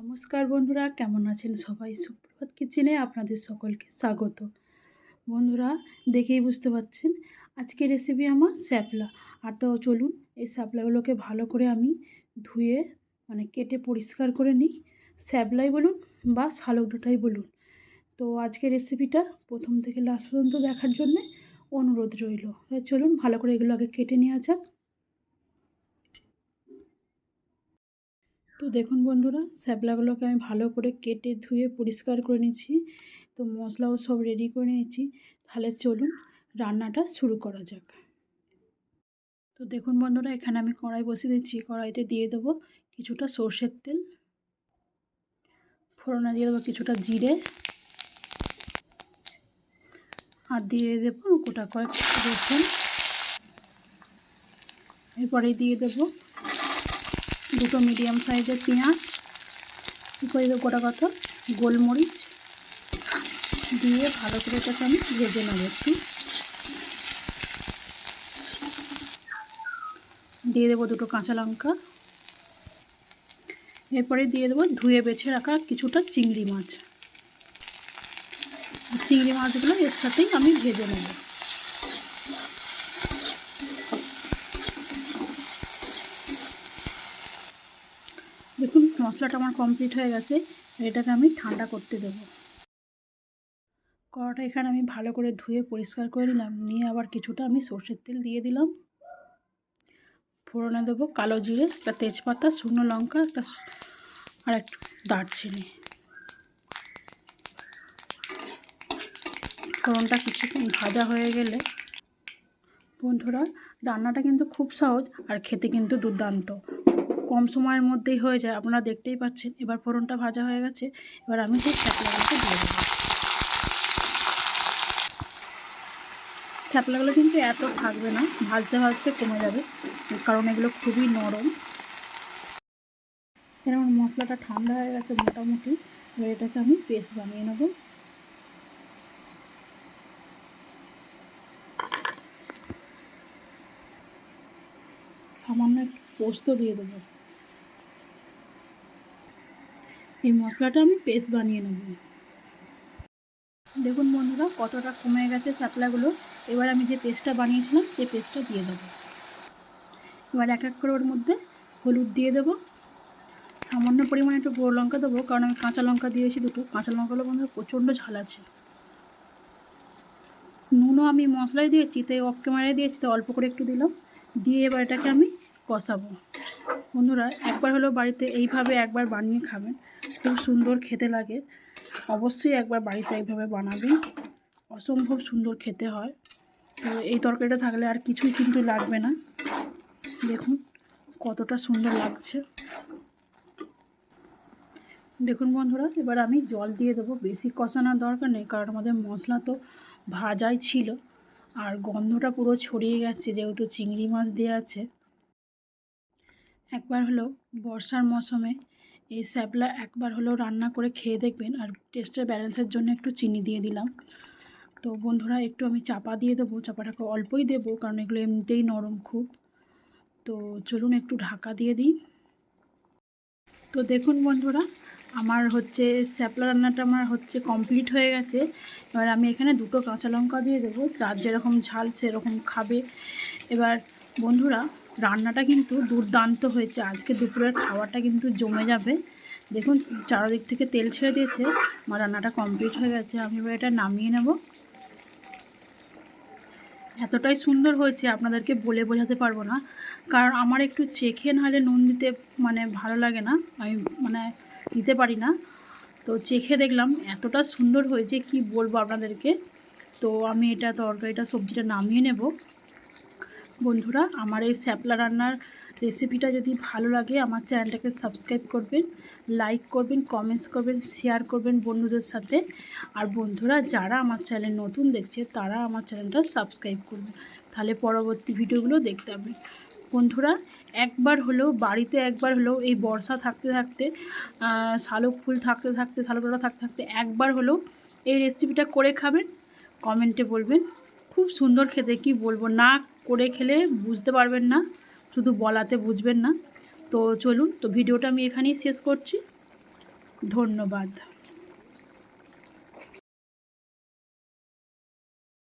নমস্কার বন্ধুরা, কেমন আছেন সবাই? সুপ্রভাত কিচেনে আপনাদের সকলকে স্বাগত। বন্ধুরা, দেখেই বুঝতে পারছেন আজকের রেসিপি আমার শ্যাপলা। আর তো চলুন এই শ্যাপলাগুলোকে ভালো করে আমি ধুয়ে কেটে পরিষ্কার করে নিই। শ্যাপলাই বলুন বা শালক ডাঁটাই বলুন। তো আজকের রেসিপিটা প্রথম থেকে লাস্ট পর্যন্ত দেখার জন্যে অনুরোধ রইল। চলুন ভালো করে এগুলো আগে কেটে নেওয়া যাক। তো দেখুন বন্ধুরা, শ্যাপলাগুলোকে আমি ভালো করে কেটে ধুয়ে পরিষ্কার করে নিয়েছি। তো মশলাও সব রেডি করে নিয়েছি। তাহলে চলুন রান্নাটা শুরু করা যাক। তো দেখুন বন্ধুরা, এখানে আমি কড়াই বসিয়ে দিচ্ছি। কড়াইতে দিয়ে দেবো কিছুটা সর্ষের তেল, ফোড়নে দিয়ে দেবো কিছুটা জিরে, আর দিয়ে দেবো গোটা কয়েক রসুন। এরপরে দিয়ে দেবো দুটো মিডিয়াম সাইজের পেঁয়াজ, এরপরে দেবো গোটা কত গোলমরিচ দিয়ে ভালো করে এটাকে আমি ভেজে নেবো একটু। দিয়ে দেবো দুটো কাঁচা লঙ্কা। এরপরে দিয়ে দেবো ধুয়ে বেছে রাখা কিছুটা চিংড়ি মাছ। চিংড়ি মাছগুলো এর সাথেই আমি ভেজে নেব। দেখুন মশলাটা আমার কমপ্লিট হয়ে গেছে। এটাকে আমি ঠান্ডা করতে দেব। কড়াটা এখানে আমি ভালো করে ধুয়ে পরিষ্কার করে নিলাম। নিয়ে আবার কিছুটা আমি সর্ষের তেল দিয়ে দিলাম। ফোড়নে দেবো কালো জিরে, একটা তেজপাতা, শুকনো লঙ্কা, আর একটু দারচিনি। ফোড়নটা কিছুক্ষণ ভাজা হয়ে গেলে বন্ধুরা, রান্নাটা কিন্তু খুব সহজ আর খেতে কিন্তু দুর্দান্ত। কম সময়ের মধ্যেই হয়ে যায়, আপনারা দেখতেই পাচ্ছেন। এবার ফোড়নটা ভাজা হয়ে গেছে। এবার আমি সেই শ্যাপলাগুলোকে দিয়ে দেবো। শ্যাপলাগুলো কিন্তু এত থাকবে না, ভাজতে ভাজতে কমে যাবে, কারণ এগুলো খুবই নরম। এরকম মশলাটা ঠান্ডা হয়ে গেছে মোটামুটি। এবার এটাকে আমি পেস্ট বানিয়ে নেব। সামান্য একটু পোস্ত দিয়ে দেবো। এই মশলাটা আমি পেস্ট বানিয়ে নেব। দেখুন বন্ধুরা, কতটা কমে গেছে শ্যাপলাগুলো। এবার আমি যে পেস্টটা বানিয়েছিলাম সেই পেস্টটা দিয়ে দেবো। এবার এক এক করে ওর মধ্যে হলুদ দিয়ে দেবো। সামান্য পরিমাণে একটু গুঁড়ো লঙ্কা দেবো, কারণ আমি কাঁচা লঙ্কা দিয়েছি দুটো। কাঁচা লঙ্কাগুলো বন্ধুরা প্রচণ্ড ঝাল আছে। নুনও আমি মশলাই দিয়েছি, তাই অফ ক্যামেরায় দিয়েছি, তো অল্প করে একটু দিলাম। দিয়ে এবার এটাকে আমি কষাবো। বন্ধুরা, একবার হলেও বাড়িতে এইভাবে একবার বানিয়ে খাবেন, খুব সুন্দর খেতে লাগে। অবশ্যই একবার বাড়িতে এইভাবে বানাবেন, অসম্ভব সুন্দর খেতে হয়। তো এই তরকারিটা থাকলে আর কিছুই কিন্তু লাগবে না। দেখুন কতটা সুন্দর লাগছে। দেখুন বন্ধুরা, এবার আমি জল দিয়ে দেবো। বেশি কষানোর দরকার নেই, কারণ আমাদের মশলা তো ভাজাই ছিল, আর গন্ধটা পুরো ছড়িয়ে গেছে যেহেতু চিংড়ি মাছ দেওয়া আছে। একবার হলেও বর্ষার মৌসুমে এই শ্যাপলা একবার হলেও রান্না করে খেয়ে দেখবেন। আর টেস্টের ব্যালেন্সের জন্য একটু চিনি দিয়ে দিলাম। তো বন্ধুরা, একটু আমি চাপা দিয়ে দেবো। চাপাটাকে অল্পই দেবো, কারণ এগুলো এমনিতেই নরম খুব। তো চলুন একটু ঢাকা দিয়ে দিই। তো দেখুন বন্ধুরা, আমার শ্যাপলা রান্নাটা আমার কমপ্লিট হয়ে গেছে। এবার আমি এখানে দুটো কাঁচা লঙ্কা দিয়ে দেবো। যার যেরকম ঝাল সেরকম খাবে। এবার বন্ধুরা, রান্নাটা কিন্তু দুর্দান্ত হয়েছে। আজকে দুপুরের খাওয়াটা কিন্তু জমে যাবে। দেখুন চারিদিক থেকে তেল ছেড়ে দিয়েছে। আমার রান্নাটা কমপ্লিট হয়ে গেছে। আমি এবার এটা নামিয়ে নেব। এতটাই সুন্দর হয়েছে আপনাদেরকে বলে বোঝাতে পারবো না, কারণ আমার একটু চেখে নাহলে নুন দিতে ভালো লাগে না, আমি দিতে পারি না। তো চেখে দেখলাম এতটা সুন্দর হয়েছে কি বলবো আপনাদেরকে। তো আমি এটা তরকারিটা সবজিটা নামিয়ে নেব। বন্ধুরা, আমার এই শ্যাপলা রান্নার রেসিপিটা যদি ভালো লাগে আমার চ্যানেলটাকে সাবস্ক্রাইব করবেন, লাইক করবেন, কমেন্টস করবেন, শেয়ার করবেন বন্ধুদের সাথে। আর বন্ধুরা, যারা আমার চ্যানেল নতুন দেখছে তারা আমার চ্যানেলটা সাবস্ক্রাইব করবেন, তাহলে পরবর্তী ভিডিওগুলো দেখতে পাবেন। বন্ধুরা, একবার হলেও বাড়িতে একবার হলেও এই বর্ষা থাকতে থাকতে, শালক ফুল থাকতে থাকতে, শালক ডাঁটা থাকতে থাকতে একবার হলেও এই রেসিপিটা করে খাবেন। কমেন্টে বলবেন খুব সুন্দর খেতে। কি বলবো, না করে খেলে বুঝতে পারবেন না, শুধু বলাতে বুঝবেন না। তো চলুন, তো ভিডিওটা আমি এখানেই শেষ করছি। ধন্যবাদ।